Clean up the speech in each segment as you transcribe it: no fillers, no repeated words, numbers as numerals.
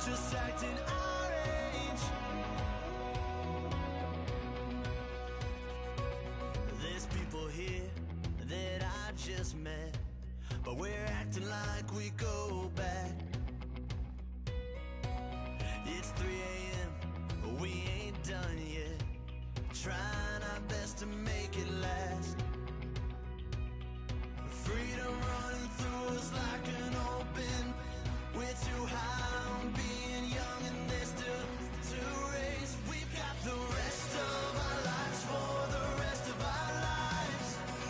just acting our age. There's people here that I just met, but we're acting like we go back. It's 3 a.m., but we ain't done yet, trying our best to make it last. Freedom running through us like an open. We're too high on being young, and there's still to race. We've got the rest of our lives for the rest of our lives,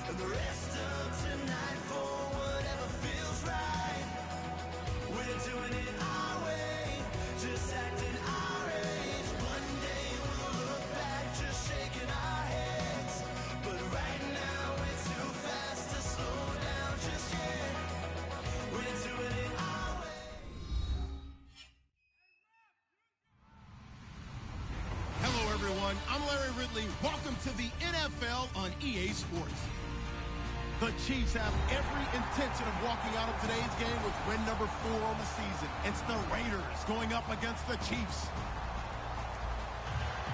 and the rest of tonight for whatever feels right. We're doing it our way, just acting our age. One day we'll look back, just shaking our heads, but right now we're too fast to slow down just yet. We're doing it our way. Hello, everyone. I'm Larry Ridley. Welcome to the NFL on EA Sports. The Chiefs have every intention of walking out of today's game with win number 4 on the season. It's the Raiders going up against the Chiefs.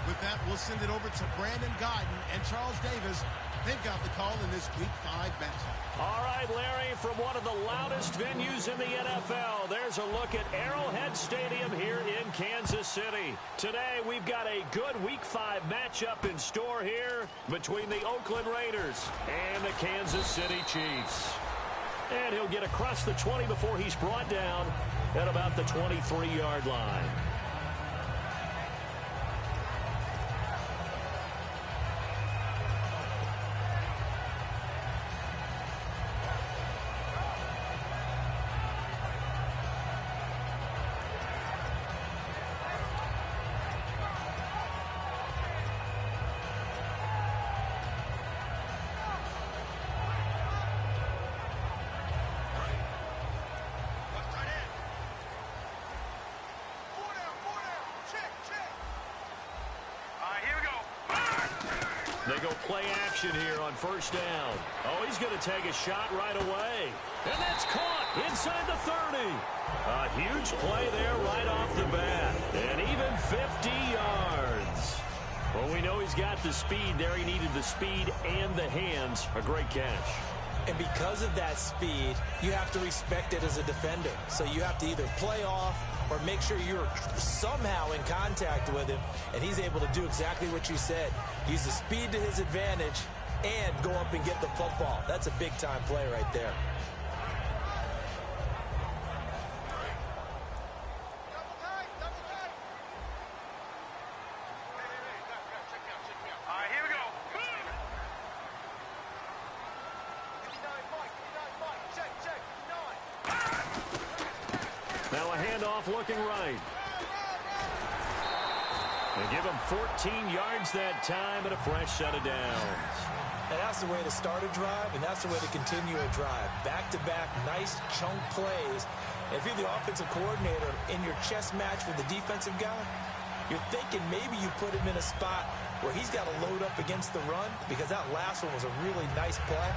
With that, we'll send it over to Brandon Guyton and Charles Davis. They've got the call in this Week 5 matchup. All right, Larry, from one of the loudest venues in the NFL, there's a look at Arrowhead Stadium here in Kansas City. Today, we've got a good Week 5 matchup in store here between the Oakland Raiders and the Kansas City Chiefs. And he'll get across the 20 before he's brought down at about the 23-yard line. They go play action here on first down. Oh, he's going to take a shot right away. And that's caught inside the 30. A huge play there right off the bat. And even 50 yards. Well, we know he's got the speed there. He needed the speed and the hands. A great catch. And because of that speed, you have to respect it as a defender. So you have to either play off or make sure you're somehow in contact with him, and he's able to do exactly what you said. Use the speed to his advantage and go up and get the football. That's a big-time play right there. Looking right. They give him 14 yards that time and a fresh set of downs. And that's the way to start a drive, and that's the way to continue a drive. Back-to-back, nice chunk plays. And if you're the offensive coordinator in your chess match with the defensive guy, you're thinking maybe you put him in a spot where he's got to load up against the run, because that last one was a really nice play.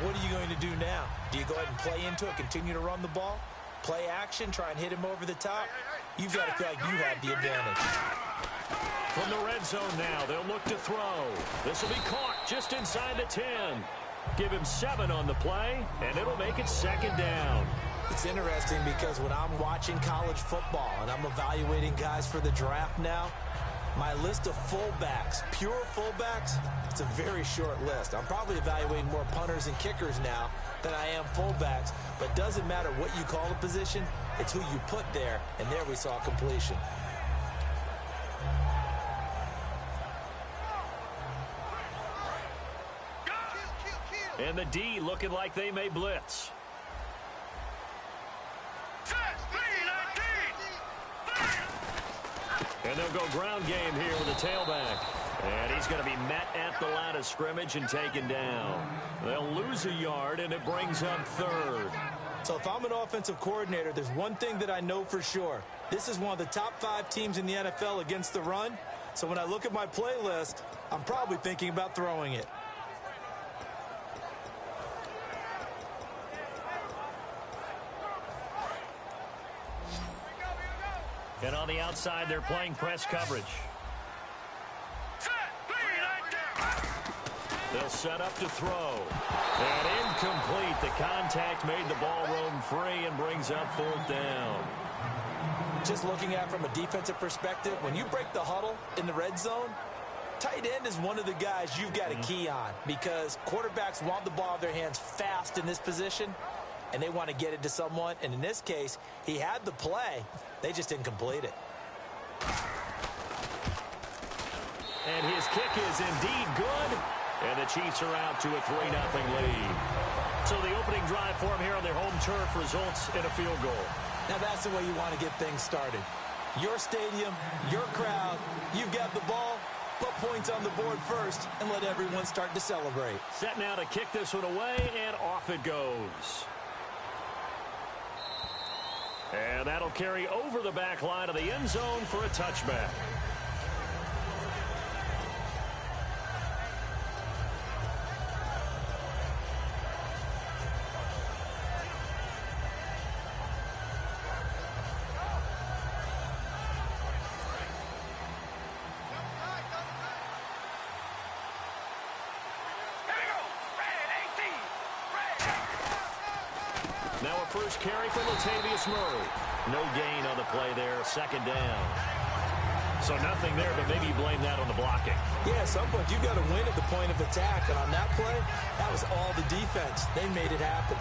What are you going to do now? Do you go ahead and play into it, continue to run the ball? Play action, try and hit him over the top? You've got to feel like you have the advantage. From the red zone now, they'll look to throw. This will be caught just inside the 10. Give him 7 on the play, and it'll make it second down. It's interesting because when I'm watching college football and I'm evaluating guys for the draft now, my list of fullbacks, pure fullbacks, it's a very short list. I'm probably evaluating more punters and kickers now than I am fullbacks, but doesn't matter what you call a position, it's who you put there, and there we saw completion. And the D looking like they may blitz. And they'll go ground game here with the tailback. And he's going to be met at the line of scrimmage and taken down. They'll lose a yard, and it brings up third. So if I'm an offensive coordinator, there's one thing that I know for sure. This is one of the top 5 teams in the NFL against the run. So when I look at my playlist, I'm probably thinking about throwing it. And on the outside, they're playing press coverage. They'll set up to throw. And incomplete. The contact made the ball roam free and brings up 4th down. Just looking at it from a defensive perspective, when you break the huddle in the red zone, tight end is one of the guys you've got to key on because quarterbacks want the ball in their hands fast in this position, and they want to get it to someone. And in this case, he had the play. They just didn't complete it. And his kick is indeed good. And the Chiefs are out to a 3-0 lead. So the opening drive for them here on their home turf results in a field goal. Now that's the way you want to get things started. Your stadium, your crowd, you've got the ball, put points on the board first, and let everyone start to celebrate. Set now to kick this one away, and off it goes. And that'll carry over the back line of the end zone for a touchback. Now a first carry for Latavius Murray. No gain on the play there, 2nd down. So nothing there, but maybe you blame that on the blocking. Yeah, at some point you've got to win at the point of attack. And on that play, that was all the defense. They made it happen.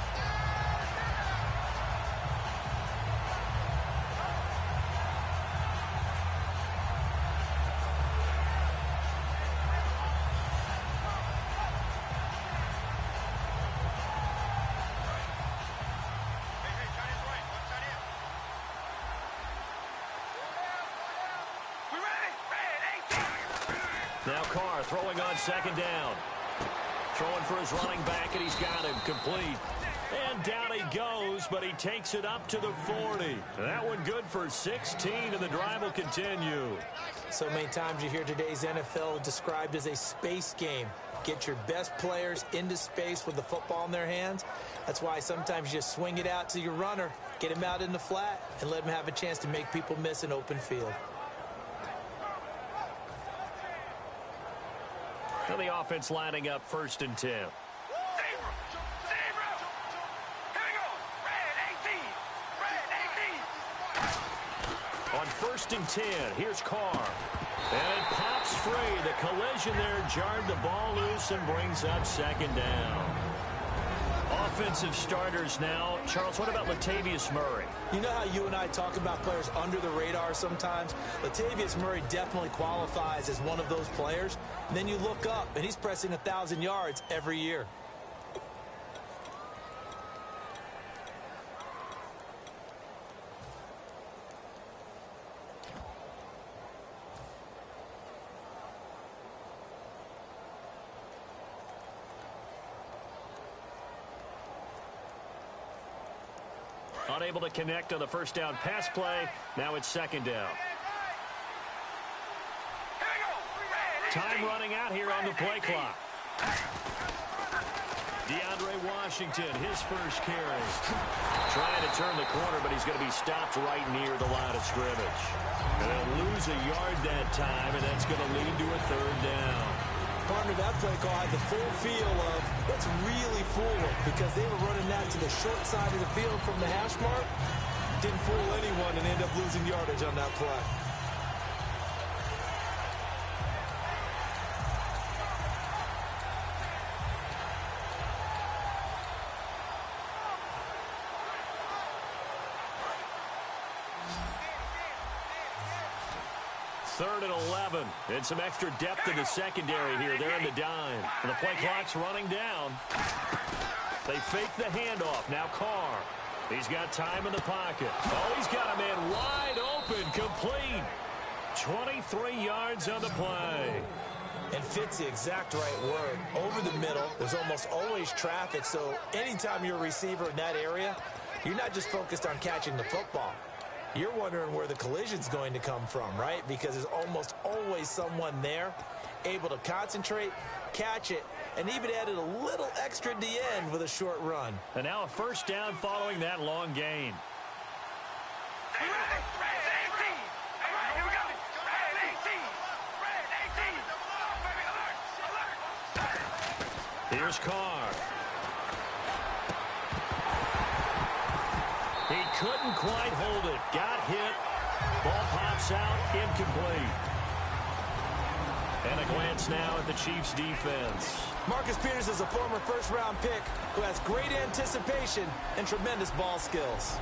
Now Carr throwing on 2nd down. Throwing for his running back, and he's got him complete. And down he goes, but he takes it up to the 40. That one good for 16, and the drive will continue. So many times you hear today's NFL described as a space game. Get your best players into space with the football in their hands. That's why sometimes you just swing it out to your runner, get him out in the flat, and let him have a chance to make people miss an open field. Now the offense lining up 1st and 10. On 1st and 10, here's Carr. And it pops free. The collision there jarred the ball loose and brings up 2nd down. Offensive starters now. Charles, what about Latavius Murray? You know how you and I talk about players under the radar sometimes? Latavius Murray definitely qualifies as one of those players. And then you look up, and he's pressing 1,000 yards every year. Unable to connect on the 1st down pass play. Now it's 2nd down. Time running out here on the play clock. DeAndre Washington, his first carry. Trying to turn the corner, but he's going to be stopped right near the line of scrimmage. And they'll lose a yard that time, and that's going to lead to a 3rd down. Partner, that play call had the full feel of let's really fool them because they were running that to the short side of the field from the hash mark. Didn't fool anyone and end up losing yardage on that play. Third and 11, and some extra depth in the secondary here. They're in the dime, and the play clock's running down. They fake the handoff. Now Carr. He's got time in the pocket. Oh, he's got a man wide open, complete. 23 yards on the play. And fits the exact right word. Over the middle, there's almost always traffic, so anytime you're a receiver in that area, you're not just focused on catching the football. You're wondering where the collision's going to come from, right? Because there's almost always someone there able to concentrate, catch it, and even added a little extra at the end with a short run. And now a 1st down following that long gain. Here's Carr. He couldn't quite hold it. Got hit. Ball pops out. Incomplete. And a glance now at the Chiefs' defense. Marcus Peters is a former first-round pick who has great anticipation and tremendous ball skills.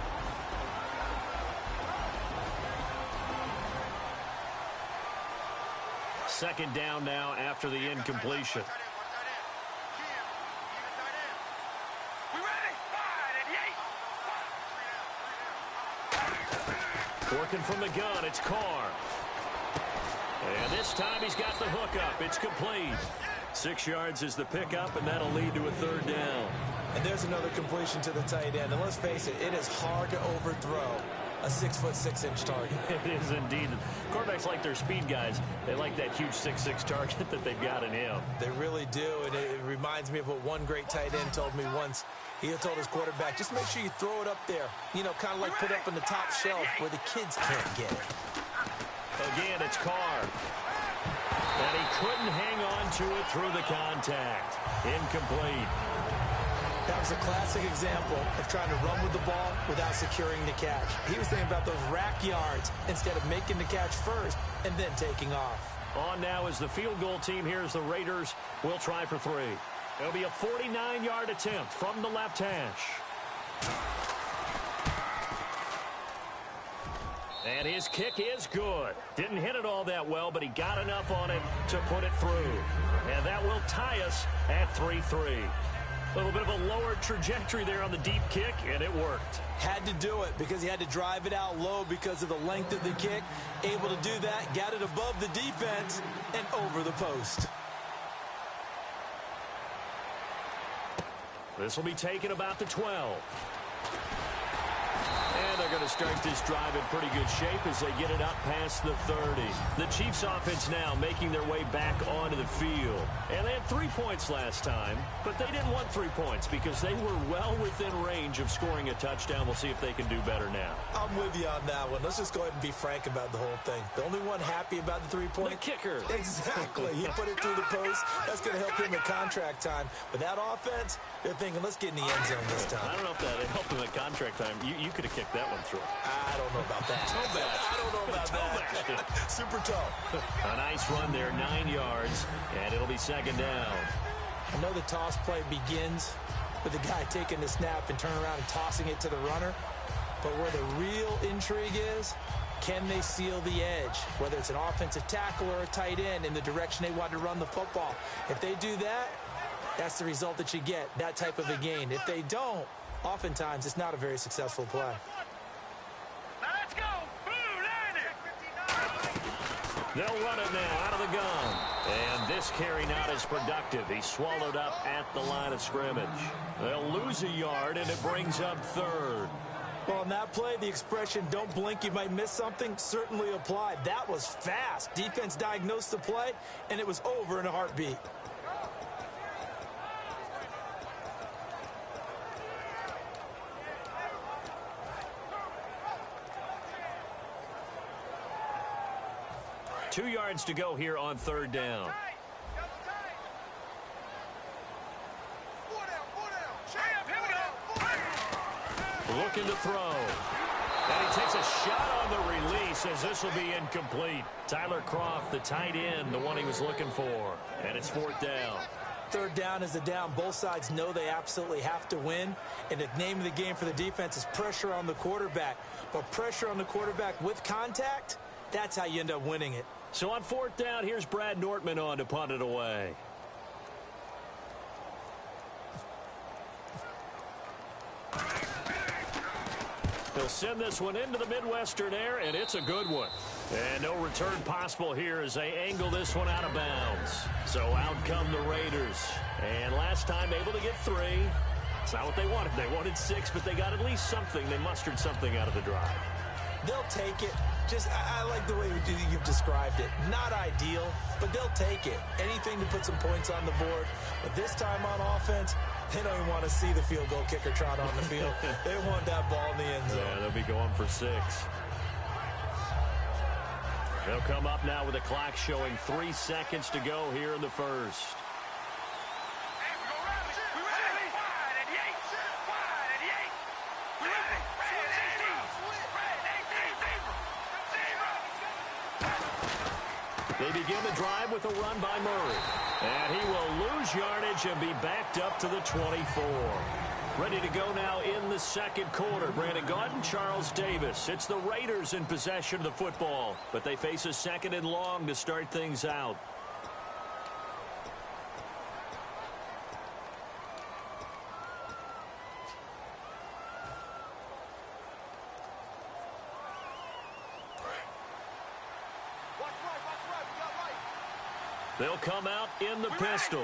Second down now after the incompletion. Working from the gun, it's Carr. And this time he's got the hookup. It's complete. 6 yards is the pickup, and that'll lead to a third down. And there's another completion to the tight end. And let's face it, it is hard to overthrow a 6'6" target. It is indeed. Quarterbacks like their speed guys. They like that huge 6'6" target that they've got in him. They really do, and it reminds me of what one great tight end told me once. He had told his quarterback, just make sure you throw it up there. You know, kind of like put it up on the top shelf where the kids can't get it. Again, it's Carr. And he couldn't hang on to it through the contact. Incomplete. That was a classic example of trying to run with the ball without securing the catch. He was thinking about those rack yards instead of making the catch first and then taking off. On now is the field goal team here as the Raiders will try for 3. It'll be a 49-yard attempt from the left hash. And his kick is good. Didn't hit it all that well, but he got enough on it to put it through. And that will tie us at 3-3. A little bit of a lower trajectory there on the deep kick, and it worked. Had to do it because he had to drive it out low because of the length of the kick. Able to do that, got it above the defense and over the post. This will be taken about the 12. And they're going to start this drive in pretty good shape as they get it up past the 30. The Chiefs offense now making their way back onto the field. And they had 3 points last time, but they didn't want 3 points because they were well within range of scoring a touchdown. We'll see if they can do better now. I'm with you on that one. Let's just go ahead and be frank about the whole thing. The only one happy about the 3-point. The kicker. Exactly. He put it through the post. That's going to help him at contract time. But that offense, they're thinking, let's get in the end zone this time. I don't know if that helped him at contract time. You could have kicked that one through. I don't know about that. Toe bash. I don't know about that. Super toe. A nice run there, 9 yards, and it'll be second down. I know the toss play begins with the guy taking the snap and turning around and tossing it to the runner. But where the real intrigue is, can they seal the edge? Whether it's an offensive tackle or a tight end in the direction they want to run the football. If they do that, that's the result that you get, that type of a gain. If they don't, oftentimes it's not a very successful play. They'll run it now out of the gun. And this carry not as productive. He's swallowed up at the line of scrimmage. They'll lose a yard, and it brings up third. Well, on that play, the expression, don't blink, you might miss something, certainly applied. That was fast. Defense diagnosed the play, and it was over in a heartbeat. Two yards to go here on third down. Looking to throw. And he takes a shot on the release as this will be incomplete. Tyler Kroft, the tight end, the one he was looking for. And it's fourth down. Third down is a down. Both sides know they absolutely have to win. And the name of the game for the defense is pressure on the quarterback. But pressure on the quarterback with contact, that's how you end up winning it. So on fourth down, here's Brad Nortman on to punt it away. He'll send this one into the Midwestern air, and it's a good one. And no return possible here as they angle this one out of bounds. So out come the Raiders. And last time able to get 3. It's not what they wanted. They wanted 6, but they got at least something. They mustered something out of the drive. They'll take it. I like the way you've described it. Not ideal, but they'll take it. Anything to put some points on the board. But this time on offense, they don't even want to see the field goal kicker trot on the field. They want that ball in the end zone. Yeah, they'll be going for 6. They'll come up now with the clock showing 3 seconds to go here in the first. They begin the drive with a run by Murray. And he will lose yardage and be backed up to the 24. Ready to go now in the second quarter. Brandon Gaudin, Charles Davis. It's the Raiders in possession of the football, but they face a second and long to start things out. They'll come out in the pistol.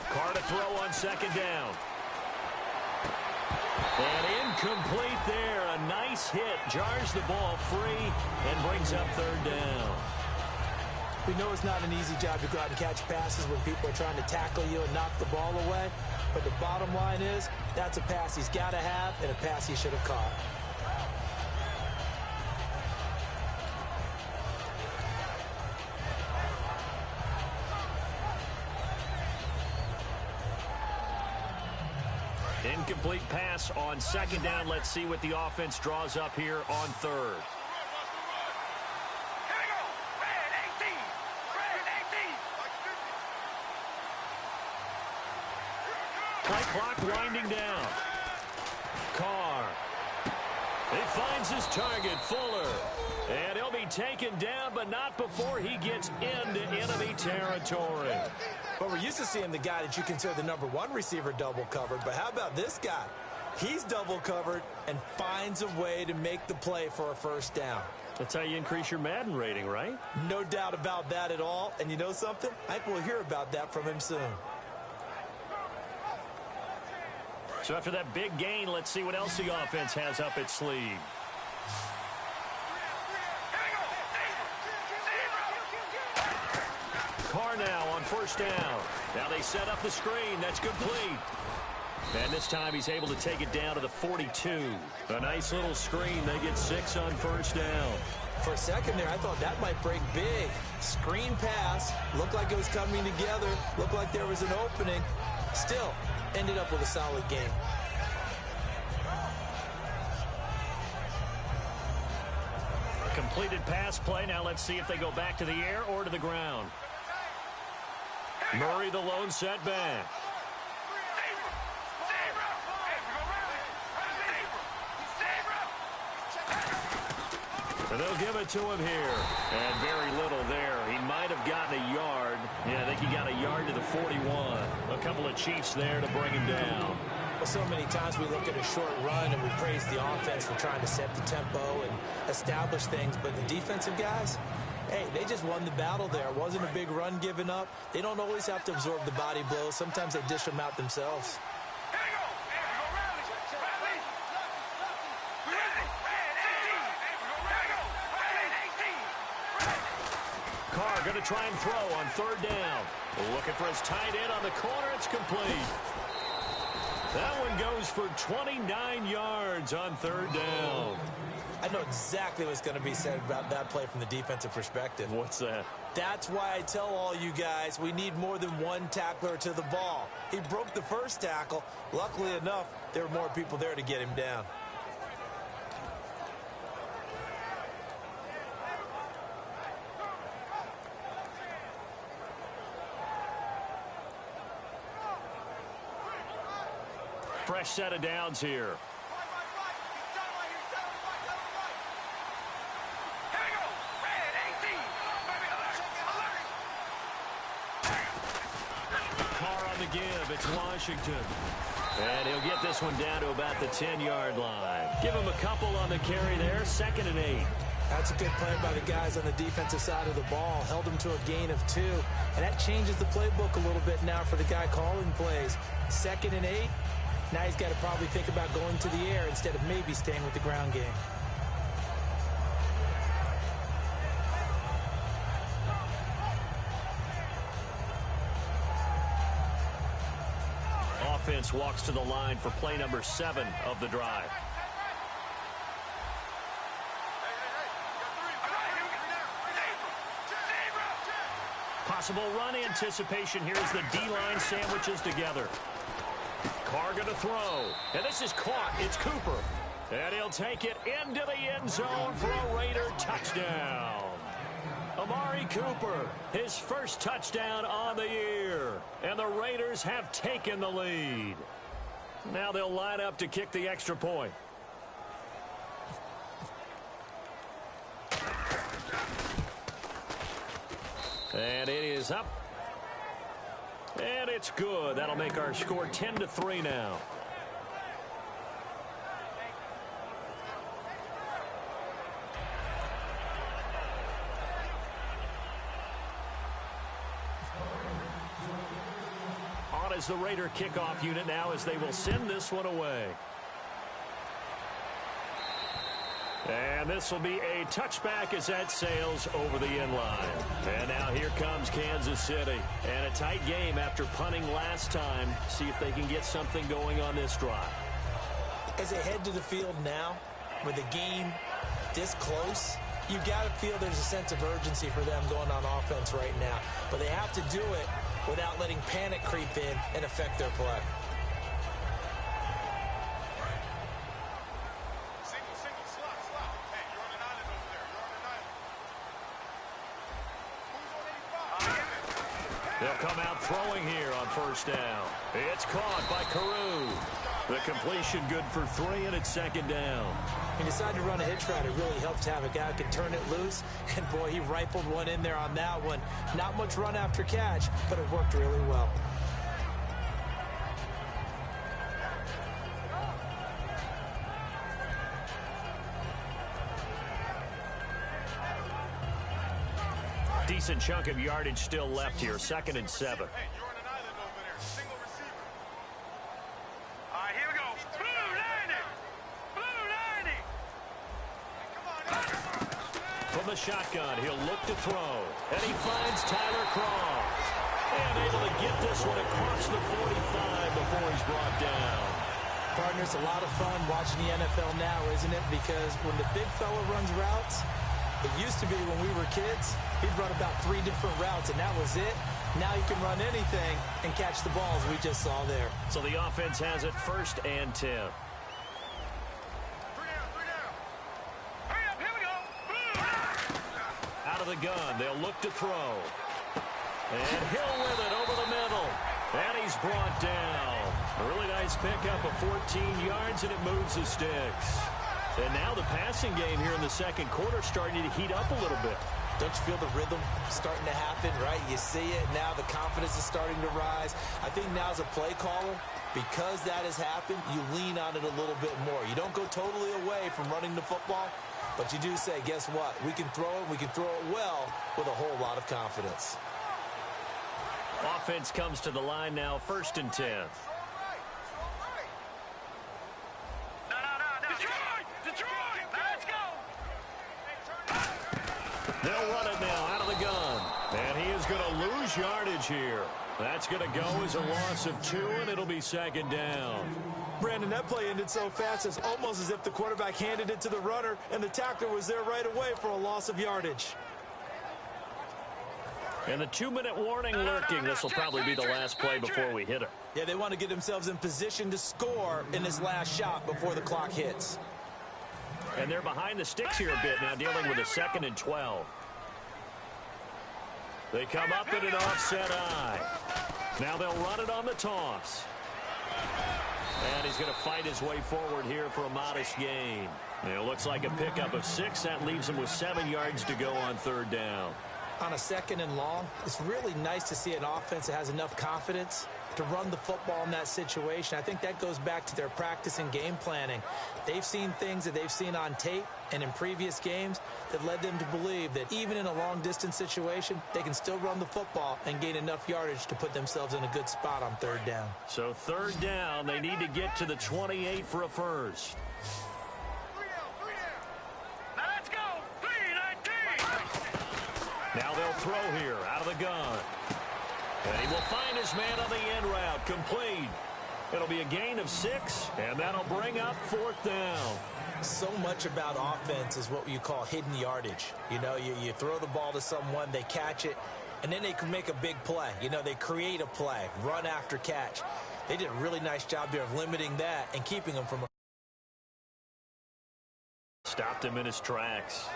Carr to throw on second down. And incomplete there. A nice hit. Jars the ball free and brings up third down. We know it's not an easy job to go out and catch passes when people are trying to tackle you and knock the ball away. But the bottom line is, that's a pass he's got to have and a pass he should have caught. Incomplete pass on second down. Let's see what the offense draws up here on third. Play clock winding down. Carr. He finds his target, Fuller. And he'll be taken down, but not before he gets into enemy territory. But we're used to seeing the guy that you consider the number one receiver double covered. But how about this guy? He's double covered and finds a way to make the play for a first down. That's how you increase your Madden rating, right? No doubt about that at all. And you know something? I think we'll hear about that from him soon. So after that big gain, let's see what else the offense has up its sleeve. Carr now on first down. Now they set up the screen. That's complete. And this time he's able to take it down to the 42. A nice little screen. They get 6 on first down. For a second there, I thought that might break big. Screen pass. Looked like it was coming together. Looked like there was an opening. Still, ended up with a solid game. A completed pass play. Now let's see if they go back to the air or to the ground. Murray the lone setback. And they'll give it to him here. And very little there. He might have gotten a yard. Yeah, I think he got a yard to the 41. A couple of Chiefs there to bring him down. Well, so many times we look at a short run and we praise the offense for trying to set the tempo and establish things. But the defensive guys, hey, they just won the battle there. It wasn't a big run given up. They don't always have to absorb the body blows. Sometimes they dish them out themselves. Carr going to try and throw on third down. Looking for his tight end on the corner. It's complete. That one goes for 29 yards on third down. I know exactly what's going to be said about that play from the defensive perspective. What's that? That's why I tell all you guys we need more than one tackler to the ball. He broke the first tackle. Luckily enough, there were more people there to get him down. Fresh set of downs here. Carr on the give. It's Washington. And he'll get this one down to about the 10-yard line. Give him a couple on the carry there. 2nd and 8. That's a good play by the guys on the defensive side of the ball. Held him to a gain of 2. And that changes the playbook a little bit now for the guy calling plays. 2nd and 8. Now he's got to probably think about going to the air instead of maybe staying with the ground game. Offense walks to the line for play number 7 of the drive. Possible run anticipation here as the D-line sandwiches together. Carr going to throw. And this is caught. It's Cooper. And he'll take it into the end zone for a Raider touchdown. Amari Cooper, his first touchdown on the year. And the Raiders have taken the lead. Now they'll line up to kick the extra point. And it is up. And it's good. That'll make our score 10-3 now. On is the Raider kickoff unit now as they will send this one away. And this will be a touchback as that sails over the end line. And now here comes Kansas City. And a tight game after punting last time. See if they can get something going on this drive. As they head to the field now, with the game this close, you got to feel there's a sense of urgency for them going on offense right now. But they have to do it without letting panic creep in and affect their play. They'll come out throwing here on first down. It's caught by Carew. The completion good for 3, and it's second down. He decided to run a hitch route. It really helps to have a guy who can turn it loose. And, boy, he rifled one in there on that one. Not much run after catch, but it worked really well. Decent chunk of yardage still left here. 2nd and 7. Hey, you're on an island over there. Single receiver. All right, here we go. Blue 90. Blue 90. Come on. From the shotgun, he'll look to throw. And he finds Tyler Croft. And able to get this one across the 45 before he's brought down. Partner, it's a lot of fun watching the NFL now, isn't it? Because when the big fella runs routes, it used to be when we were kids, he'd run about 3 different routes, and that was it. Now he can run anything and catch the balls we just saw there. So the offense has it 1st and 10. 3 down, 3 down. Hurry up, here we go. Blue. Out of the gun, they'll look to throw. And Hill with it over the middle. And he's brought down. A really nice pickup of 14 yards, and it moves the sticks. And now the passing game here in the second quarter starting to heat up a little bit. Don't you feel the rhythm starting to happen, right? You see it now. The confidence is starting to rise. I think now as a play caller, because that has happened, you lean on it a little bit more. You don't go totally away from running the football, but you do say, guess what? We can throw it. We can throw it well with a whole lot of confidence. Offense comes to the line now, 1st and 10. They'll run it now out of the gun. And he is going to lose yardage here. That's going to go as a loss of 2, and it'll be 2nd down. Brandon, that play ended so fast, it's almost as if the quarterback handed it to the runner, and the tackler was there right away for a loss of yardage. And the 2-minute warning lurking. This will probably be the last play before we hit it. Yeah, they want to get themselves in position to score in this last shot before the clock hits. And they're behind the sticks here a bit now, dealing with a 2nd and 12. They come up in an offset eye. Now they'll run it on the toss. And he's going to fight his way forward here for a modest gain. It looks like a pickup of 6. That leaves him with 7 yards to go on 3rd down. On a 2nd and long, it's really nice to see an offense that has enough confidence to run the football in that situation. I think that goes back to their practice and game planning. They've seen things that they've seen on tape and in previous games that led them to believe that even in a long-distance situation, they can still run the football and gain enough yardage to put themselves in a good spot on 3rd down. So 3rd down, they need to get to the 28 for a first. Now they'll throw here out of the gun. And he will find his man on the end route. Complete. It'll be a gain of 6, and that'll bring up 4th down. So much about offense is what you call hidden yardage. You know, you throw the ball to someone, they catch it, and then they can make a big play. You know, they create a play, run after catch. They did a really nice job there of limiting that and keeping him from... Stopped him in his tracks.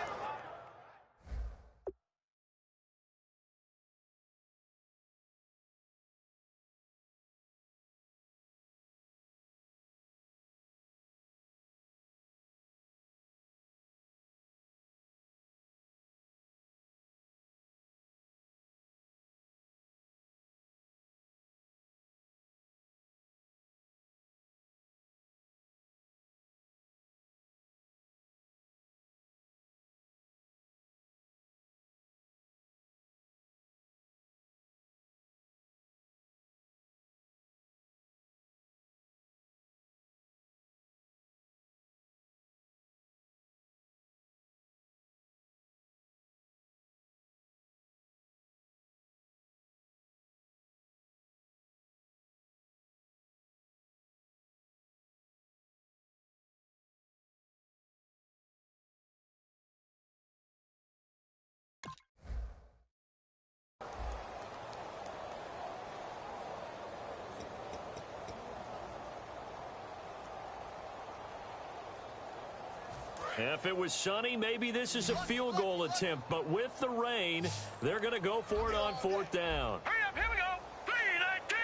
If it was sunny, maybe this is a field goal attempt. But with the rain, they're going to go for it on 4th down. Hurry up, here we go. 319.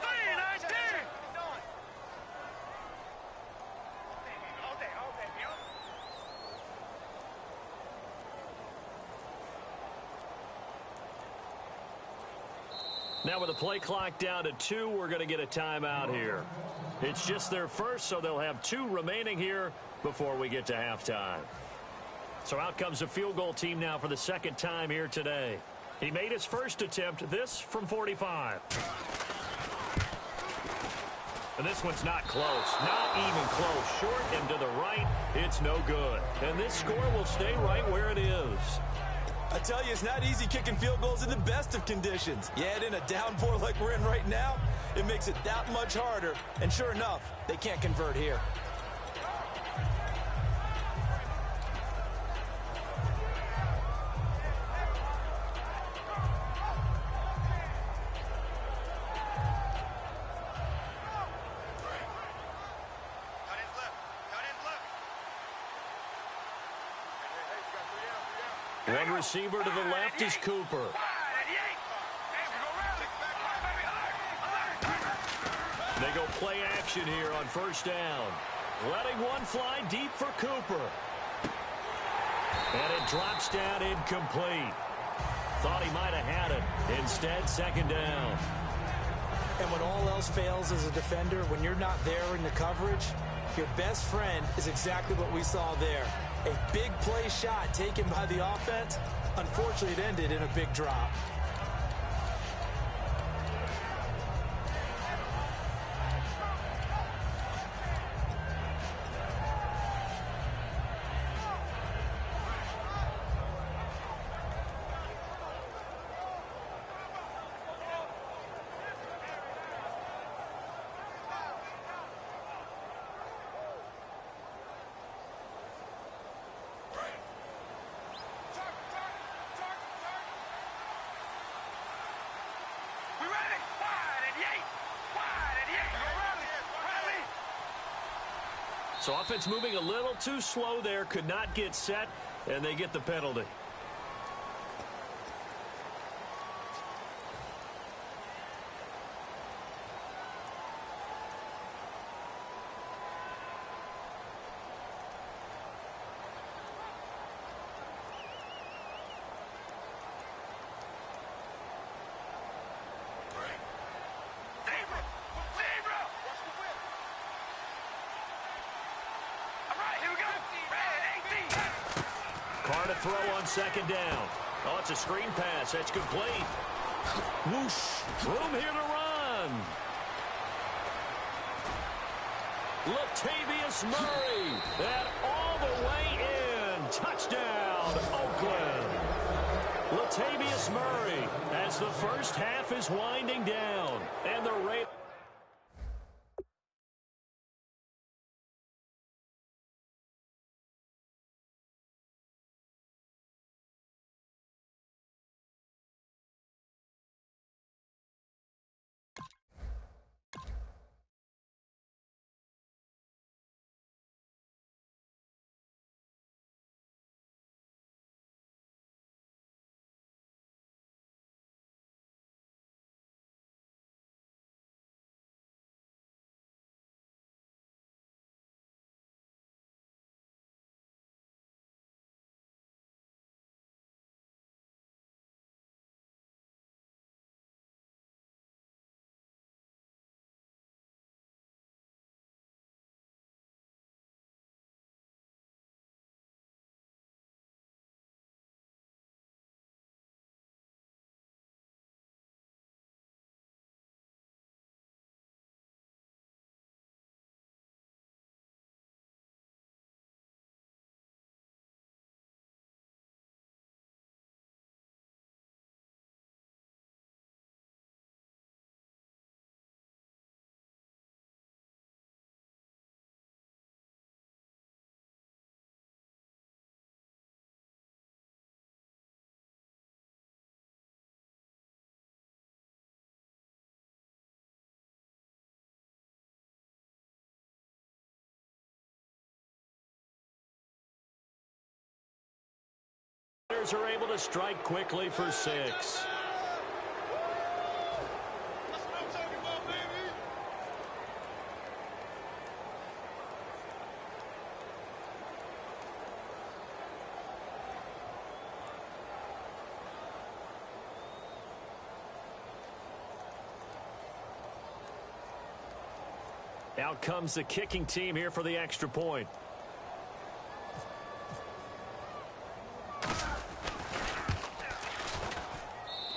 319. Now with the play clock down to 2, we're going to get a timeout here. It's just their first, so they'll have 2 remaining here before we get to halftime. So out comes the field goal team now for the second time here today. He made his first attempt, this from 45. And this one's not close, not even close. Short and to the right, it's no good. And this score will stay right where it is. I tell you, it's not easy kicking field goals in the best of conditions. You add in a downpour like we're in right now, it makes it that much harder. And sure enough, they can't convert here. One receiver to the left is Cooper. They go play action here on 1st down. Letting one fly deep for Cooper. And it drops down incomplete. Thought he might have had it. Instead, 2nd down. And when all else fails as a defender, when you're not there in the coverage, your best friend is exactly what we saw there. A big play shot taken by the offense. Unfortunately, it ended in a big drop. So offense moving a little too slow there, could not get set, and they get the penalty. Carr to throw on 2nd down. Oh, it's a screen pass. That's complete. Whoosh. Room here to run. Latavius Murray. And all the way in. Touchdown, Oakland. Latavius Murray as the first half is winding down. And the rate. Raiders are able to strike quickly for 6. Out comes the kicking team here for the extra point.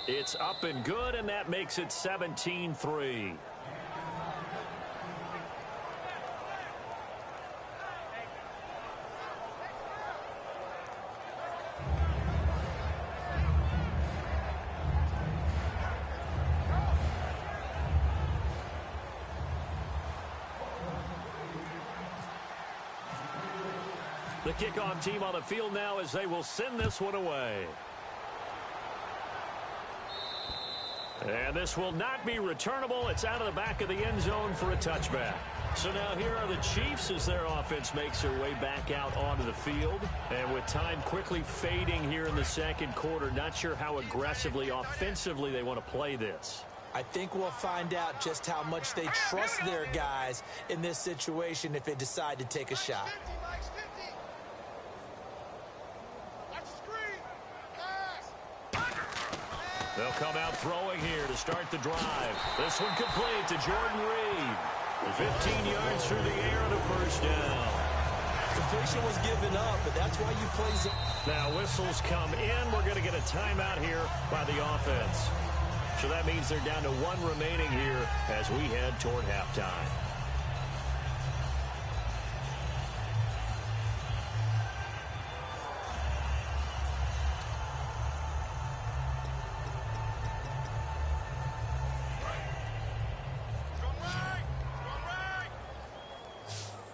It's up and good, and that makes it 17-3. The kickoff team on the field now as they will send this one away. And this will not be returnable. It's out of the back of the end zone for a touchback. So now here are the Chiefs as their offense makes their way back out onto the field. And with time quickly fading here in the second quarter, not sure how aggressively, offensively they want to play this. I think we'll find out just how much they trust their guys in this situation if they decide to take a shot. They'll come out throwing here to start the drive. This one complete to Jordan Reed. 15 yards through the air and a first down. Completion was given up, but that's why you play zone. Now whistles come in. We're going to get a timeout here by the offense. So that means they're down to 1 remaining here as we head toward halftime.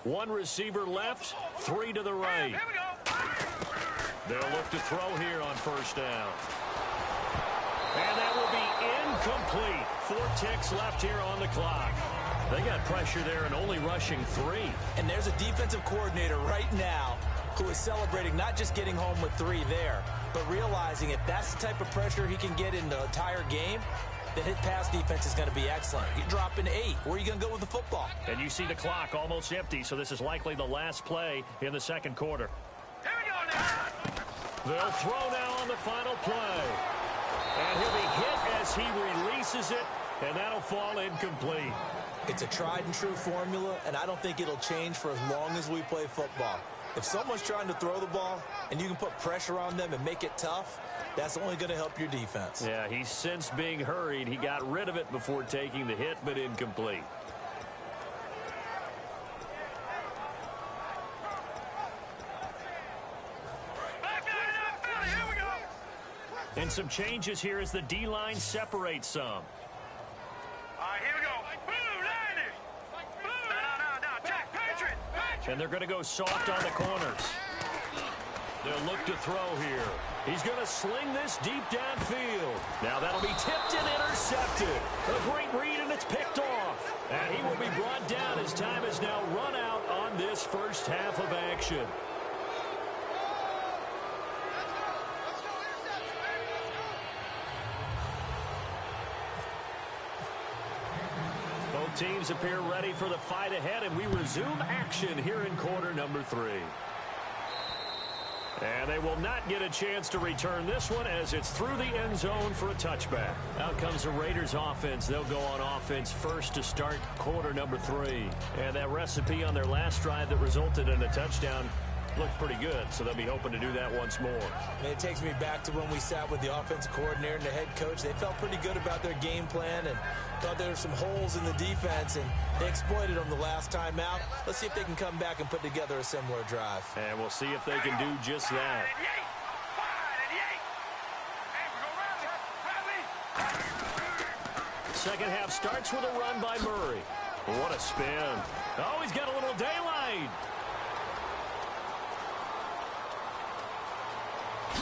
One receiver left, 3 to the right. They'll look to throw here on first down. And that will be incomplete. 4 ticks left here on the clock. They got pressure there and only rushing 3. And there's a defensive coordinator right now who is celebrating not just getting home with 3 there, but realizing if that's the type of pressure he can get in the entire game, then his pass defense is going to be excellent. You're dropping 8. Where are you going to go with the football? And you see the clock almost empty, so this is likely the last play in the second quarter. Here we go now. They'll throw now on the final play. And he'll be hit as he releases it, and that'll fall incomplete. It's a tried-and-true formula, and I don't think it'll change for as long as we play football. If someone's trying to throw the ball and you can put pressure on them and make it tough, that's only going to help your defense. Yeah, he's since being hurried. He got rid of it before taking the hit, but incomplete. Here we go. And some changes here as the D-line separates some. All right, here we go. Blue line. No. Jack, Patriot. And they're going to go soft on the corners. They'll look to throw here. He's going to sling this deep downfield. Now that'll be tipped and intercepted. A great read, and it's picked off. And he will be brought down as time is now run out on this first half of action. Both teams appear ready for the fight ahead, and we resume action here in quarter number 3. And they will not get a chance to return this one as it's through the end zone for a touchback. Out comes the Raiders offense. They'll go on offense first to start quarter number 3. And that recipe on their last drive that resulted in a touchdown looked pretty good, so they'll be hoping to do that once more. And it takes me back to when we sat with the offensive coordinator and the head coach. They felt pretty good about their game plan and thought there were some holes in the defense, and they exploited them the last time out. Let's see if they can come back and put together a similar drive. And we'll see if they can do just that. Second half starts with a run by Murray. What a spin. Oh, he's got a little daylight.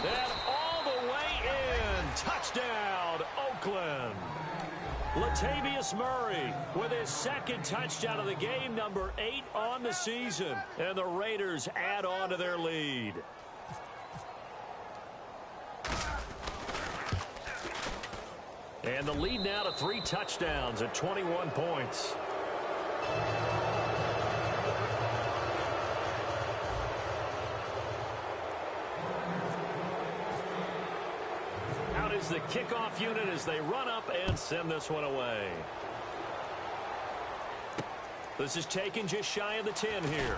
And all the way in. Touchdown, Oakland. Latavius Murray with his second touchdown of the game, number 8 on the season. And the Raiders add on to their lead. And the lead now to 3 touchdowns at 21 points. Out is the kickoff unit as they run up and send this one away. This is taken just shy of the 10 here.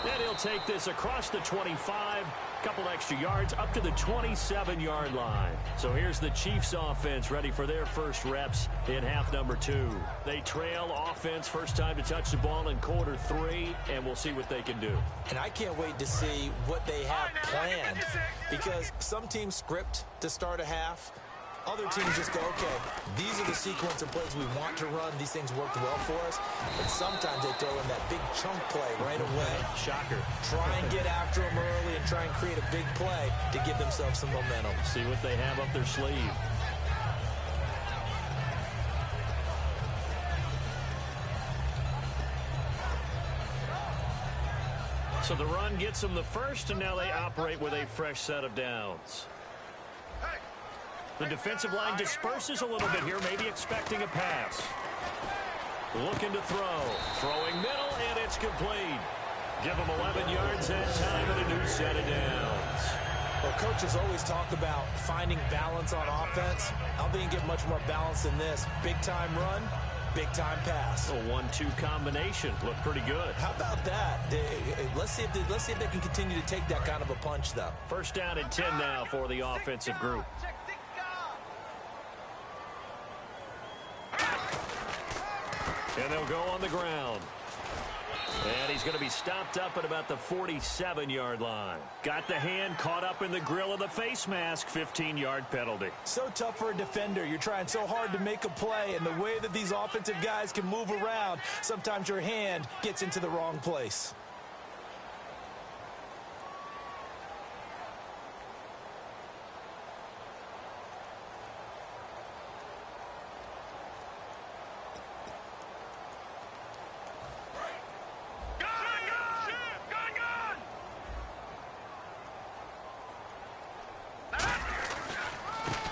And he'll take this across the 25, couple extra yards up to the 27-yard line. So here's the Chiefs offense ready for their first reps in half number 2. They trail offense first time to touch the ball in quarter 3, and we'll see what they can do. And I can't wait to see what they have planned, because some teams script to start a half. Other teams just go, okay, these are the sequence of plays we want to run. These things worked well for us. But sometimes they throw in that big chunk play right away. Shocker. Try and get after them early and try and create a big play to give themselves some momentum. See what they have up their sleeve. So the run gets them the first, and now they operate with a fresh set of downs. The defensive line disperses a little bit here, maybe expecting a pass. Looking to throw. Throwing middle, and it's complete. Give them 11 yards that time and a new set of downs. Well, coaches always talk about finding balance on offense. I don't think you get much more balance than this. Big-time run, big-time pass. A 1-2 combination. Looked pretty good. How about that? Let's see if they can continue to take that kind of a punch, though. First down and 10 now for the offensive group. And they'll go on the ground. And he's going to be stopped up at about the 47-yard line. Got the hand caught up in the grill of the face mask. 15-yard penalty. So tough for a defender. You're trying so hard to make a play, and the way that these offensive guys can move around, sometimes your hand gets into the wrong place.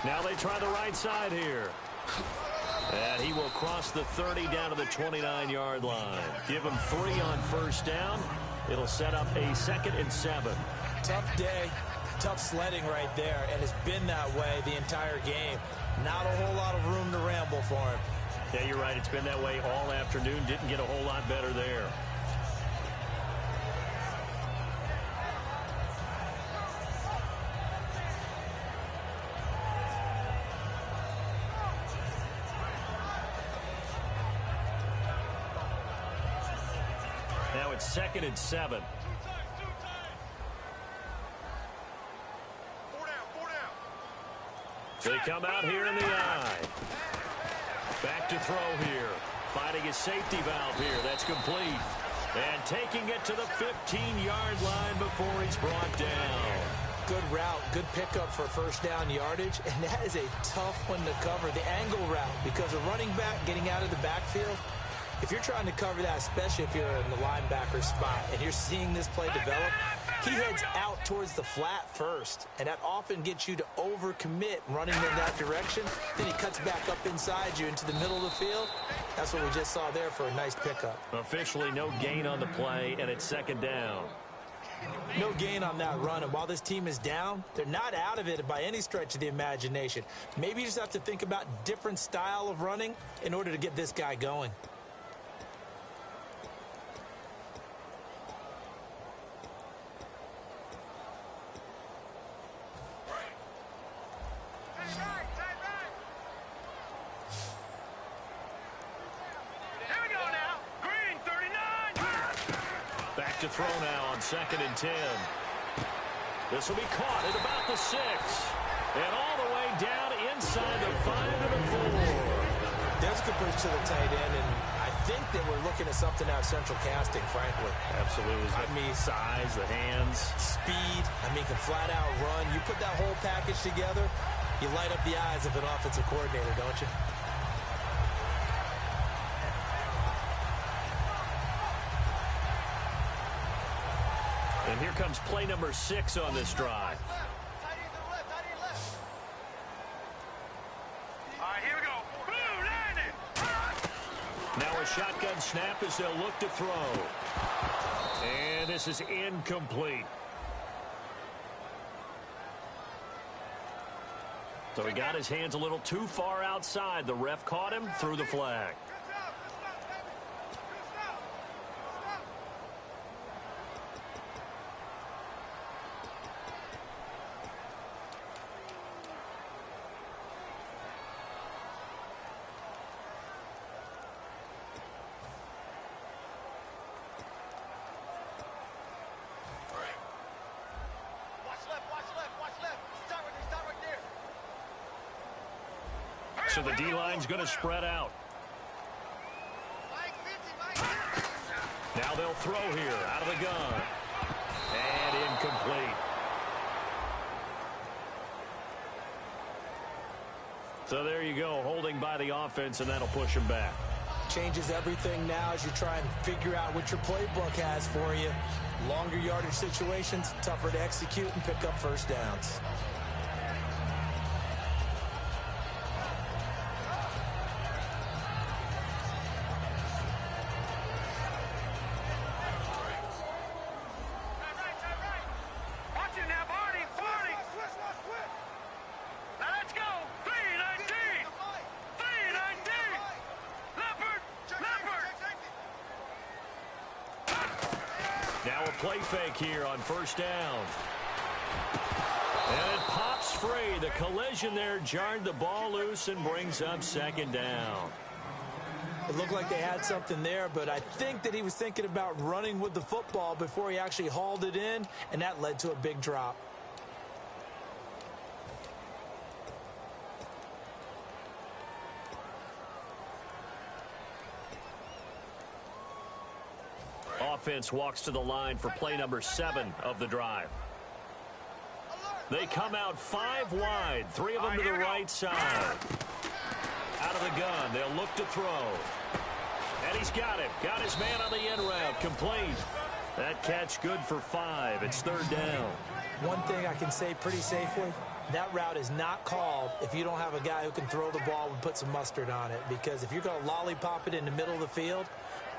Now they try the right side here. And he will cross the 30 down to the 29-yard line. Give him 3 on first down. It'll set up a 2nd and 7. Tough day, tough sledding right there, and it's been that way the entire game. Not a whole lot of room to ramble for him. Yeah, you're right. It's been that way all afternoon. Didn't get a whole lot better there. Now it's 2nd and 7. They come out here in the eye. Back to throw here. Finding his safety valve here. That's complete. And taking it to the 15-yard line before he's brought down. Good route, good pickup for first down yardage, and that is a tough one to cover, the angle route, because a running back getting out of the backfield, if you're trying to cover that, especially if you're in the linebacker spot and you're seeing this play develop, he heads out towards the flat first, and that often gets you to overcommit running in that direction. Then he cuts back up inside you into the middle of the field. That's what we just saw there for a nice pickup. Officially no gain on the play, and it's 2nd down. No gain on that run, and while this team is down, they're not out of it by any stretch of the imagination. Maybe you just have to think about different style of running in order to get this guy going. To throw now on 2nd and 10. This will be caught at about the 6. And all the way down inside the 5 and the 4. There's a good push to the tight end, and I think that we're looking at something out of central casting, frankly. Absolutely. I mean, size, the hands. Speed. I mean, can flat out run. You put that whole package together, you light up the eyes of an offensive coordinator, don't you? And here comes play number 6 on this drive. All right, here shotgun snap as they'll look to throw. And this is incomplete. So he got his hands a little too far outside. The ref caught him, threw the flag. So the D-line's going to spread out. Now they'll throw here out of the gun. And incomplete. So there you go, holding by the offense, and that'll push him back. Changes everything now as you try and figure out what your playbook has for you. Longer yardage situations, tougher to execute and pick up first downs. Now a play fake here on first down. And it pops free. The collision there jarred the ball loose and brings up second down. It looked like they had something there, but I think that he was thinking about running with the football before he actually hauled it in, and that led to a big drop. Offense walks to the line for play number 7 of the drive. They come out 5 wide, 3 of them to the right side. Out of the gun, they'll look to throw. And he's got it. Got his man on the end route, complete. That catch good for 5. It's third down. One thing I can say pretty safely, that route is not called if you don't have a guy who can throw the ball and put some mustard on it. Because if you're going to lollipop it in the middle of the field,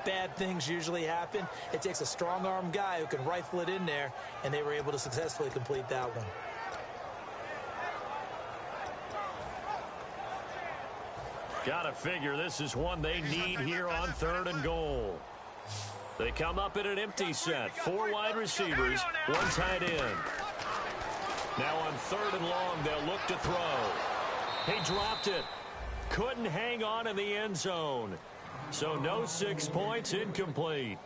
bad things usually happen. It takes a strong-arm guy who can rifle it in there, and they were able to successfully complete that one. Gotta figure this is one they need here on 3rd and goal. They come up in an empty set. 4 wide receivers, 1 tight end. Now on 3rd and long, they'll look to throw. He dropped it. Couldn't hang on in the end zone. So no 6 points, incomplete.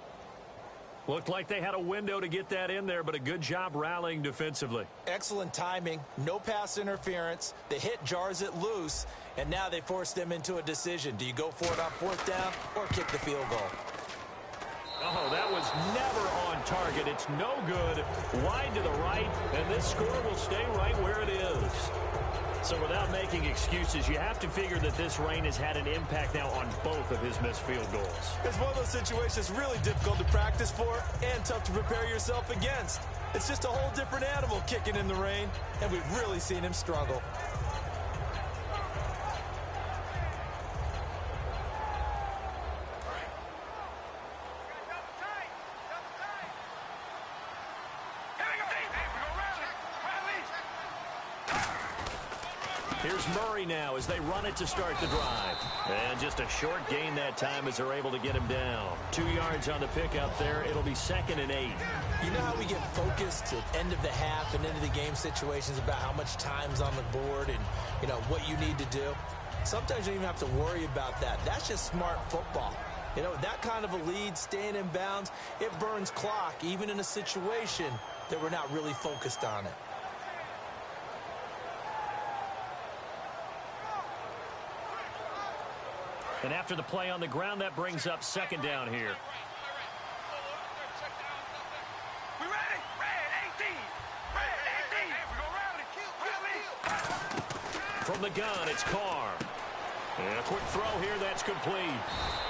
Looked like they had a window to get that in there, but a good job rallying defensively. Excellent timing, no pass interference. The hit jars it loose, and now they force them into a decision. Do you go for it on 4th down or kick the field goal? Oh, that was never on target. It's no good. Wide to the right, and this score will stay right where it is. So without making excuses, you have to figure that this rain has had an impact now on both of his missed field goals. It's one of those situations really difficult to practice for and tough to prepare yourself against. It's just a whole different animal kicking in the rain, and we've really seen him struggle. Here's Murray now as they run it to start the drive. And just a short gain that time as they're able to get him down. 2 yards on the pickup there. It'll be 2nd and 8. You know how we get focused at end of the half and into the game situations about how much time's on the board and, you know, what you need to do? Sometimes you don't even have to worry about that. That's just smart football. You know, that kind of a lead, staying in bounds, it burns clock, even in a situation that we're not really focused on it. And after the play on the ground, that brings up 2nd down here. We ready? Red 18. Red 18. From the gun, it's Carr. And a quick throw here, that's complete.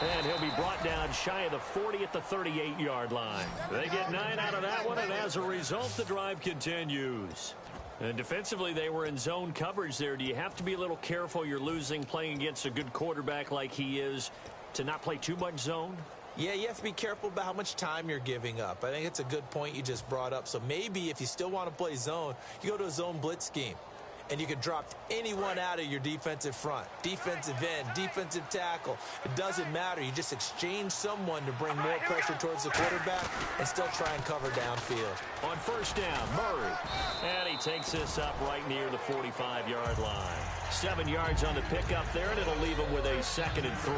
And he'll be brought down shy of the 40 at the 38-yard line. They get 9 out of that one, and as a result, the drive continues. And defensively, they were in zone coverage there. Do you have to be a little careful? You're losing playing against a good quarterback like he is. to not play too much zone? Yeah, you have to be careful about how much time you're giving up. I think it's a good point you just brought up. So maybe if you still want to play zone, you go to a zone blitz scheme. And you can drop anyone out of your defensive front. Defensive end, defensive tackle. It doesn't matter. You just exchange someone to bring more pressure towards the quarterback and still try and cover downfield. On first down, Murray. And he takes this up right near the 45-yard line. 7 yards on the pickup there, and it'll leave him with a 2nd and 3.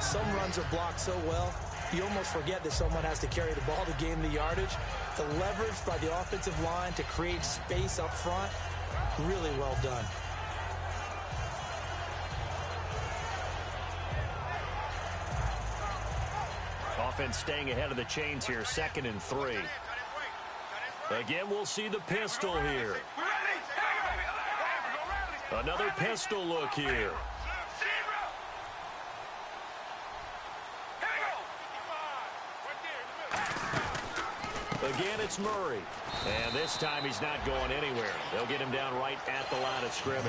Some runs are blocked so well, you almost forget that someone has to carry the ball to gain the yardage. The leverage by the offensive line to create space up front, really well done. Offense staying ahead of the chains here, 2nd and 3. Again, we'll see the pistol here. Another pistol look here. Again, it's Murray. And this time he's not going anywhere. They'll get him down right at the line of scrimmage.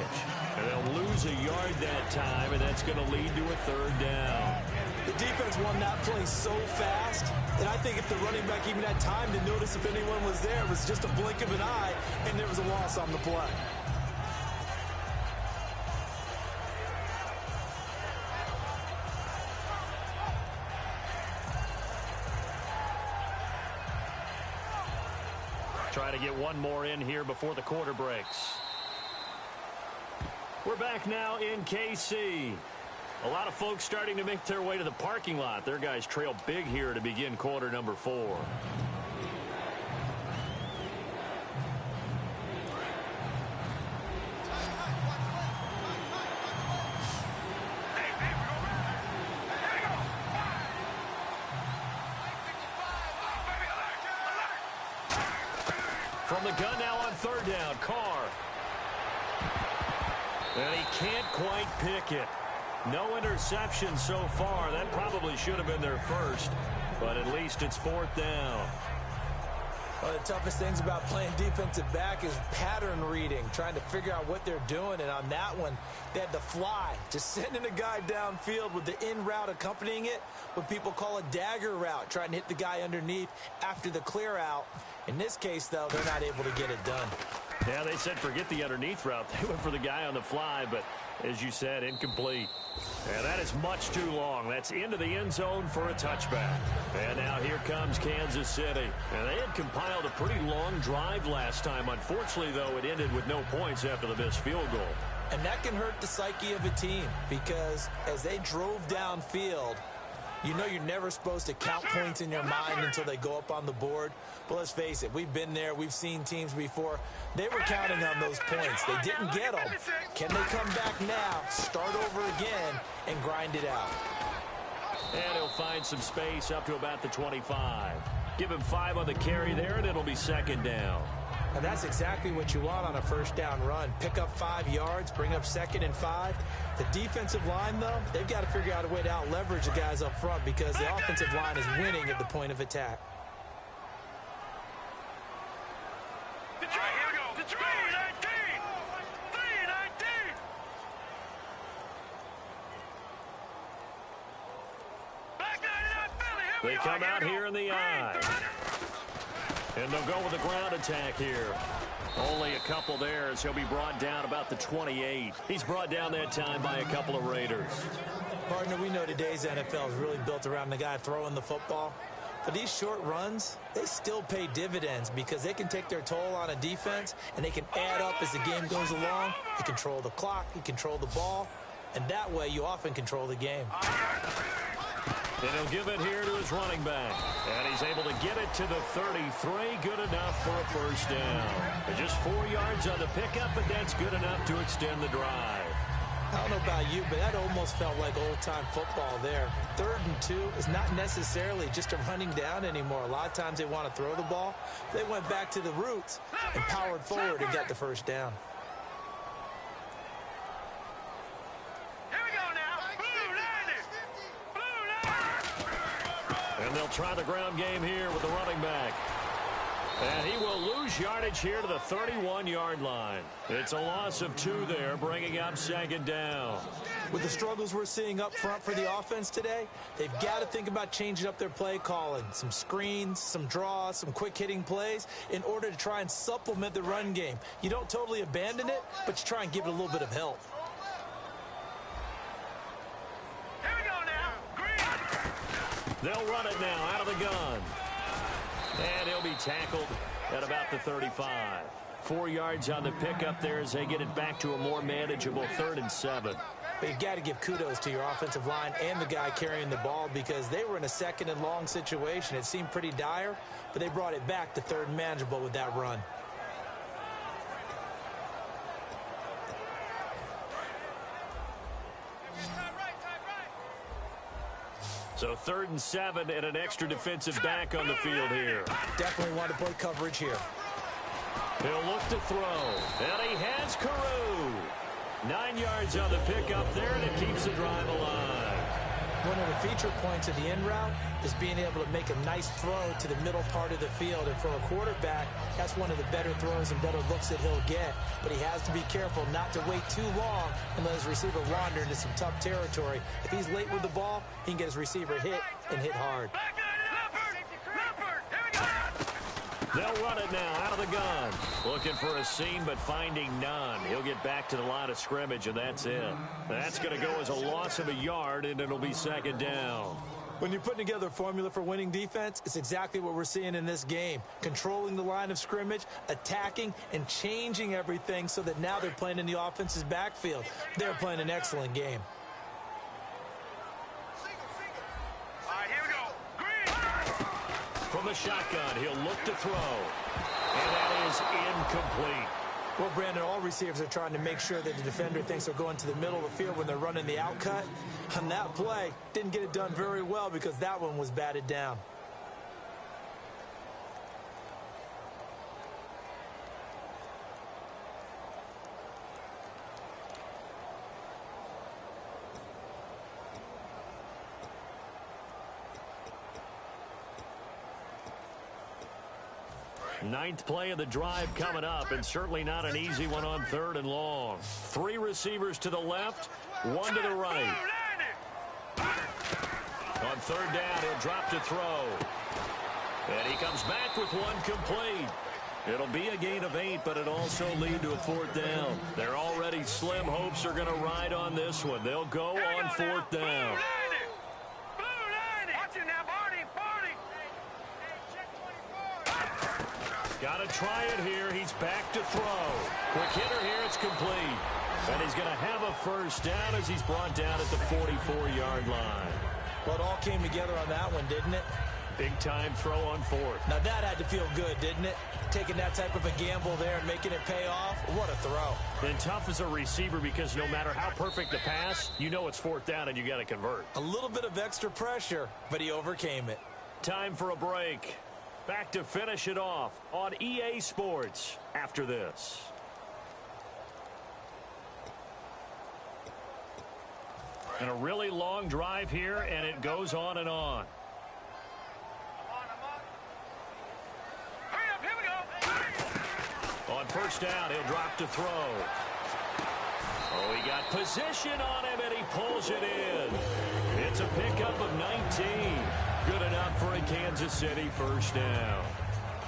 And they'll lose a yard that time, and that's going to lead to a 3rd down. The defense won that play so fast, and I think if the running back even had time to notice if anyone was there, it was just a blink of an eye, and there was a loss on the play. Try to get one more in here before the quarter breaks. We're back now in KC. A lot of folks starting to make their way to the parking lot. Their guys trail big here to begin quarter number 4. From the gun now on 3rd down, Carr. And he can't quite pick it. No interception so far. That probably should have been their first, but at least it's 4th down. One of the toughest things about playing defensive back is pattern reading, trying to figure out what they're doing. And on that one, they had to fly, just sending a guy downfield with the in route accompanying it, what people call a dagger route, trying to hit the guy underneath after the clear out. In this case, though, they're not able to get it done. Yeah, they said forget the underneath route. They went for the guy on the fly, but as you said, incomplete. And that is much too long. That's into the end zone for a touchback. And now here comes Kansas City. And they had compiled a pretty long drive last time. Unfortunately, though, it ended with no points after the missed field goal. And that can hurt the psyche of a team because as they drove downfield, you know you're never supposed to count points in your mind until they go up on the board. But let's face it, we've been there. We've seen teams before. They were counting on those points. They didn't get them. Can they come back now, start over again, and grind it out? And he'll find some space up to about the 25. Give him 5 on the carry there, and it'll be 2nd down. And that's exactly what you want on a 1st down run. Pick up 5 yards, bring up 2nd and 5. The defensive line, though, they've got to figure out a way to out-leverage the guys up front because the offensive line is winning at the point of attack. They come out here in the eye. And they'll go with a ground attack here. Only a couple there as he'll be brought down about the 28. He's brought down that time by a couple of Raiders. Partner, we know today's NFL is really built around the guy throwing the football. But these short runs, they still pay dividends because they can take their toll on a defense and they can add up as the game goes along. You control the clock, you control the ball, and that way you often control the game. And he'll give it here to his running back. And he's able to get it to the 33. Good enough for a 1st down. And just 4 yards on the pickup, but that's good enough to extend the drive. I don't know about you, but that almost felt like old-time football there. 3rd and 2 is not necessarily just a running down anymore. A lot of times they want to throw the ball. They went back to the roots and powered forward and got the 1st down. And they'll try the ground game here with the running back. And he will lose yardage here to the 31-yard line. It's a loss of 2 there, bringing up second down. With the struggles we're seeing up front for the offense today, they've got to think about changing up their play calling. Some screens, some draws, some quick-hitting plays in order to try and supplement the run game. You don't totally abandon it, but you try and give it a little bit of help. Here we go now. Green. They'll run it now out of the gun. And he'll be tackled at about the 35. 4 yards on the pickup there as they get it back to a more manageable 3rd and 7. But you've got to give kudos to your offensive line and the guy carrying the ball because they were in a 2nd and long situation. It seemed pretty dire, but they brought it back to 3rd and manageable with that run. So 3rd and 7 and an extra defensive back on the field here. Definitely want to play coverage here. He'll look to throw. And he has Carew. 9 yards on the pickup there, and it keeps the drive alive. One of the feature points of the in route is being able to make a nice throw to the middle part of the field. And for a quarterback, that's one of the better throws and better looks that he'll get. But he has to be careful not to wait too long and let his receiver wander into some tough territory. If he's late with the ball, he can get his receiver hit and hit hard. Back to Leopard. Here we go. They'll run it now out of the gun. Looking for a seam, but finding none. He'll get back to the line of scrimmage, and that's it. That's going to go as a loss of a yard, and it'll be 2nd down. When you're putting together a formula for winning defense, it's exactly what we're seeing in this game. Controlling the line of scrimmage, attacking, and changing everything so that now they're playing in the offense's backfield. They're playing an excellent game. All right, here we go. Green. From the shotgun, he'll look to throw. And that is incomplete. Well, Brandon, all receivers are trying to make sure that the defender thinks they're going to the middle of the field when they're running the out cut. On that play, didn't get it done very well because that one was batted down. Ninth play of the drive coming up, and certainly not an easy one on 3rd and long. 3 receivers to the left, 1 to the right. On 3rd down, he'll drop to throw. And he comes back with 1 complete. It'll be a gain of 8, but it'll also lead to a 4th down. They're already slim hopes are going to ride on this one. They'll go on 4th down. Got to try it here. He's back to throw. Quick hitter here. It's complete. And he's going to have a 1st down as he's brought down at the 44-yard line. Well, it all came together on that one, didn't it? Big-time throw on 4th. Now, that had to feel good, didn't it? Taking that type of a gamble there and making it pay off. What a throw. And tough as a receiver because no matter how perfect the pass, you know it's 4th down and you got to convert. A little bit of extra pressure, but he overcame it. Time for a break. Back to finish it off on EA Sports after this. And a really long drive here, and it goes on and on. Hurry up, here we go. On 1st down, he'll drop to throw. Oh, he got position on him, and he pulls it in. It's a pickup of 19. Good enough for a Kansas City 1st down.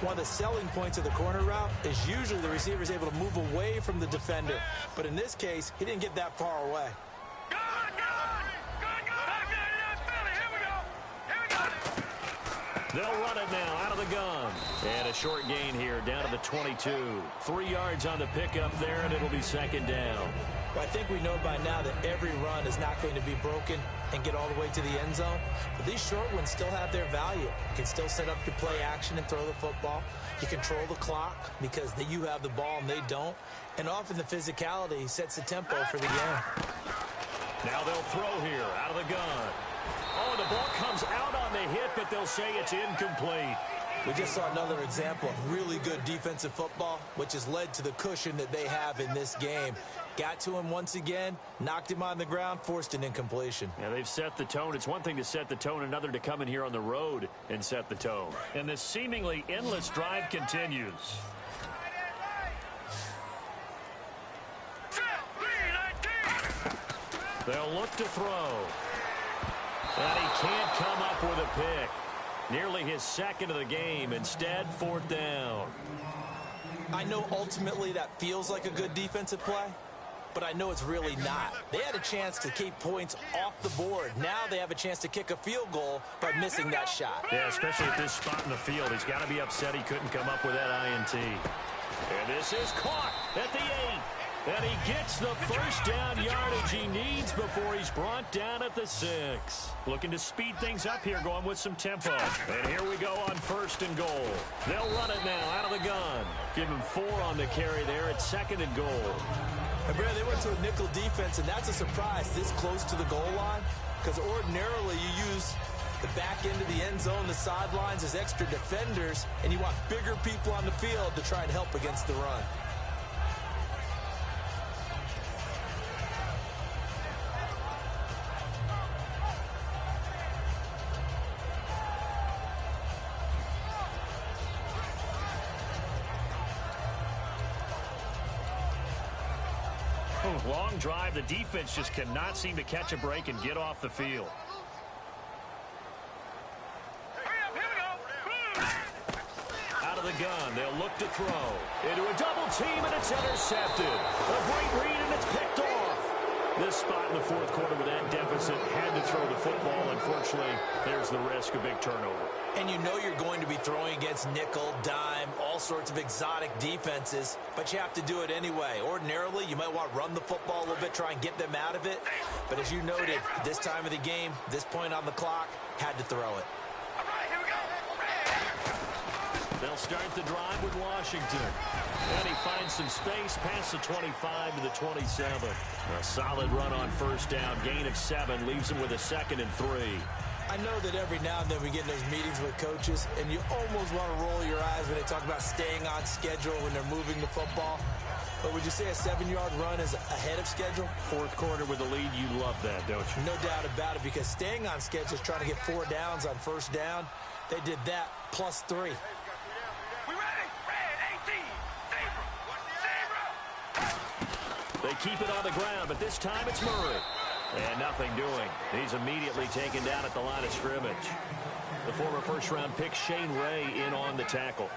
One of the selling points of the corner route is usually the receiver is able to move away from the defender. But in this case, he didn't get that far away. Good. They'll run it now out of the gun. And a short gain here down to the 22. 3 yards on the pickup there, and it'll be 2nd down. Well, I think we know by now that every run is not going to be broken and get all the way to the end zone. But these short ones still have their value. You can still set up your play action and throw the football. You control the clock because you have the ball and they don't. And often the physicality sets the tempo for the game. Now they'll throw here out of the gun. Oh, the ball comes out on the hit, but they'll say it's incomplete. We just saw another example of really good defensive football, which has led to the cushion that they have in this game. Got to him once again, knocked him on the ground, forced an incompletion. Yeah, they've set the tone. It's one thing to set the tone, another to come in here on the road and set the tone. And this seemingly endless drive continues. They'll look to throw. And he can't come up with a pick. Nearly his second of the game. Instead, fourth down. I know ultimately that feels like a good defensive play, but I know it's really not. They had a chance to keep points off the board. Now they have a chance to kick a field goal by missing that shot. Yeah, especially at this spot in the field. He's got to be upset he couldn't come up with that INT. And this is caught at the 8. And he gets the first down yardage he needs before he's brought down at the 6. Looking to speed things up here, going with some tempo. And here we go on first and goal. They'll run it now out of the gun. Give him 4 on the carry there at second and goal. And Brad, they went to a nickel defense, and that's a surprise this close to the goal line, because ordinarily you use the back end of the end zone, the sidelines as extra defenders, and you want bigger people on the field to try and help against the run. Long drive. The defense just cannot seem to catch a break and get off the field. Out of the gun. They'll look to throw. Into a double team, and it's intercepted. A great read, and it's picked off. This spot in the fourth quarter with that deficit, had to throw the football. Unfortunately, there's the risk of big turnover. And you know you're going to be throwing against nickel, dime, all sorts of exotic defenses, but you have to do it anyway. Ordinarily, you might want to run the football a little bit, try and get them out of it. But as you noted, this time of the game, this point on the clock, had to throw it. All right, here we go. They'll start the drive with Washington. And he finds some space past the 25 to the 27. A solid run on first down. Gain of 7 leaves him with a 2nd and 3. I know that every now and then we get in those meetings with coaches, and you almost want to roll your eyes when they talk about staying on schedule when they're moving the football. But would you say a 7-yard run is ahead of schedule? Fourth quarter with the lead, you love that, don't you? No doubt about it, because staying on schedule is trying to get 4 downs on first down. They did that plus 3. We ready? Red 18. Zebra. They keep it on the ground, but this time it's Murray. And nothing doing. He's immediately taken down at the line of scrimmage. The former first-round pick Shane Ray in on the tackle.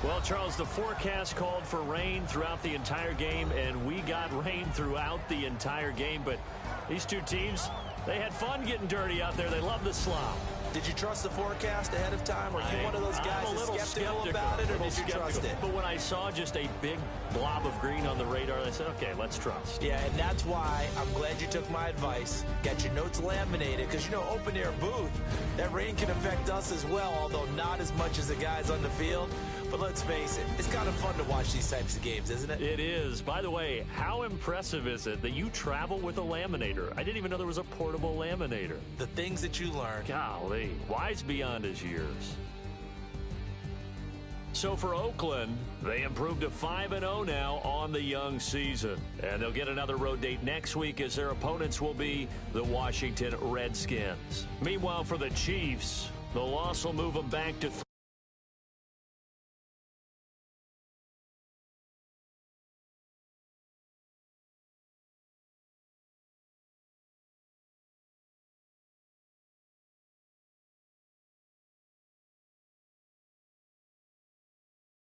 Well, Charles, the forecast called for rain throughout the entire game, and we got rain throughout the entire game. But these two teams, they had fun getting dirty out there. They love the slop. Did you trust the forecast ahead of time? Are you one of those guys that's skeptical about it, or did you trust it? But when I saw just a big blob of green on the radar, I said, okay, let's trust. Yeah, and that's why I'm glad you took my advice. Got your notes laminated, because, you know, open-air booth, that rain can affect us as well, although not as much as the guys on the field. But let's face it, it's kind of fun to watch these types of games, isn't it? It is. By the way, how impressive is it that you travel with a laminator? I didn't even know there was a portable laminator. The things that you learn. Golly, wise beyond his years. So for Oakland, they improved to 5-0 now on the young season. And they'll get another road date next week as their opponents will be the Washington Redskins. Meanwhile, for the Chiefs, the loss will move them back to